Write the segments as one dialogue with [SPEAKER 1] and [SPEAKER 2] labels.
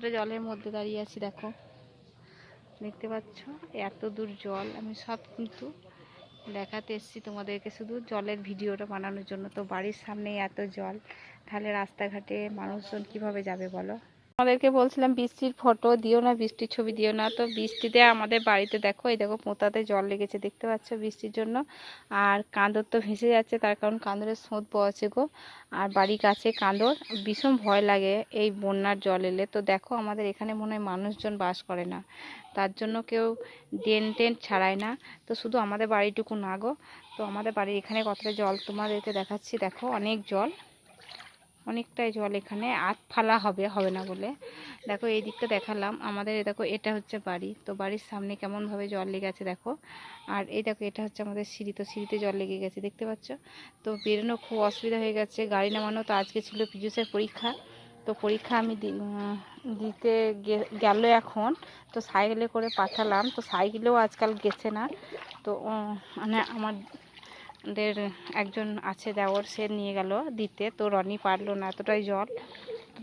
[SPEAKER 1] কতটা জলের মধ্যে দাঁড়িয়ে আছি দেখো, দেখতে পাচ্ছ এত দূর জল। আমি সব কিন্তু দেখাতে এসেছি তোমাদেরকে, শুধু জলের ভিডিওটা বানানোর জন্য। তো বাড়ির সামনেই এত জল, তাহলে রাস্তাঘাটে মানুষজন কিভাবে যাবে বলো। আমাদেরকে বলছিলাম বৃষ্টির ফটো দিও না, বৃষ্টির ছবি দিও না। তো বৃষ্টিতে আমাদের বাড়িতে দেখো, এই দেখো পোঁতাতে জল লেগেছে, দেখতে পাচ্ছ বৃষ্টির জন্য। আর কাঁদর তো ভেসে যাচ্ছে, তার কারণ কাঁদরের স্রোত বয়েছে গো। আর বাড়ির কাছে কাঁদর, ভীষণ ভয় লাগে এই বন্যার জল এলে। তো দেখো আমাদের এখানে মনে হয় মানুষজন বাস করে না, তার জন্য কেউ ড্রেন টেন ছাড়ায় না। তো শুধু আমাদের বাড়িটুকু না গো। তো আমাদের বাড়ির এখানে কতটা জল তোমাদেরকে দেখাচ্ছি, দেখো অনেক জল, অনেকটাই জল। এখানে ফালা হবে না বলে দেখো এই দিকটা দেখালাম আমাদের। দেখো এটা হচ্ছে বাড়ি, তো বাড়ির সামনে কেমনভাবে জল লেগে আছে দেখো। আর এই দেখো এটা হচ্ছে আমাদের সিঁড়ি, তো সিঁড়িতে জল লেগে গেছে দেখতে পাচ্ছ। তো বেরোনো খুব অসুবিধা হয়ে গেছে, গাড়ি নামানো। তো আজকে ছিল পীযূষের পরীক্ষা, তো পরীক্ষা আমি দিতে গেল এখন। তো সাইকেলে করে পাঠালাম, তো সাইকেলেও আজকাল গেছে না। তো মানে আমাদের একজন আছে দেওর, সে নিয়ে গেল দিতে, তো রনি পারলো না, এতটাই জল।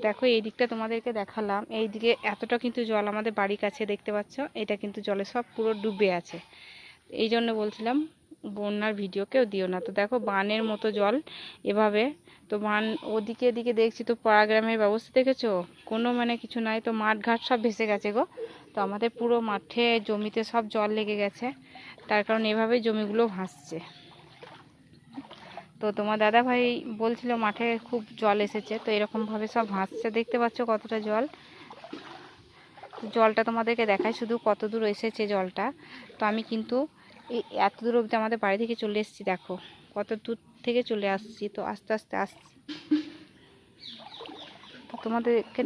[SPEAKER 1] দেখো এই দিকটা তোমাদেরকে দেখালাম, এই দিকে এতটা কিন্তু জল আমাদের বাড়ির কাছে দেখতে পাচ্ছ। এটা কিন্তু জলে সব পুরো ডুবে আছে, এই জন্য বলছিলাম বন্যার ভিডিও কেউ দিও না। তো দেখো বানের মতো জল এভাবে। তো বান ওদিকে এদিকে দেখছি, তো পাড়াগ্রামের ব্যবস্থা দেখেছো, কোনো মানে কিছু নাই। তো মাঠ ঘাট সব ভেসে গেছে গো। তো আমাদের পুরো মাঠে জমিতে সব জল লেগে গেছে, তার কারণ এভাবেই জমিগুলো ভাসছে। তো তোমার দাদা ভাই বলছিল মাঠে খুব জল এসেছে, তো এরকমভাবে সব ভাসছে, দেখতে পাচ্ছ কতটা জল। জলটা তোমাদেরকে দেখায় শুধু কত দূর এসেছে জলটা। তো আমি কিন্তু এই এত দূর অবধি আমাদের বাড়ি থেকে চলে এসেছি, দেখো কত দূর থেকে চলে আসছি। তো আস্তে আস্তে আসছি, তো তোমাদেরকে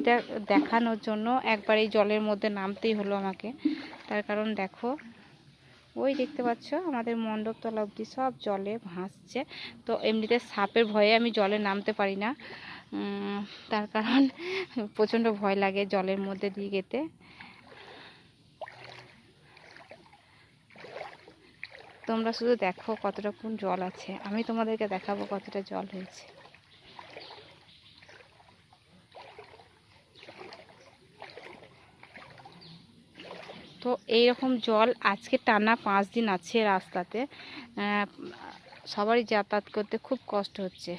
[SPEAKER 1] দেখানোর জন্য একবার এই জলের মধ্যে নামতেই হলো আমাকে। তার কারণ দেখো ওই দেখতে পাচ্ছ আমাদের মণ্ডপতলা অবধি সব জলে ভাসছে। তো এমনিতে সাপের ভয়ে আমি জলে নামতে পারি না, তার কারণ প্রচণ্ড ভয় লাগে জলের মধ্যে দিয়ে যেতে। তোমরা শুধু দেখো কতটা কোন জল আছে, আমি তোমাদেরকে দেখাবো কতটা জল হয়েছে। তো এইরকম জল আজকে টানা 5 দিন আছে রাস্তাতে, সবারই যাতায়াত করতে খুব কষ্ট হচ্ছে।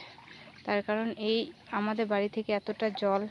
[SPEAKER 1] তার কারণ এই আমাদের বাড়ি থেকে এতটা জল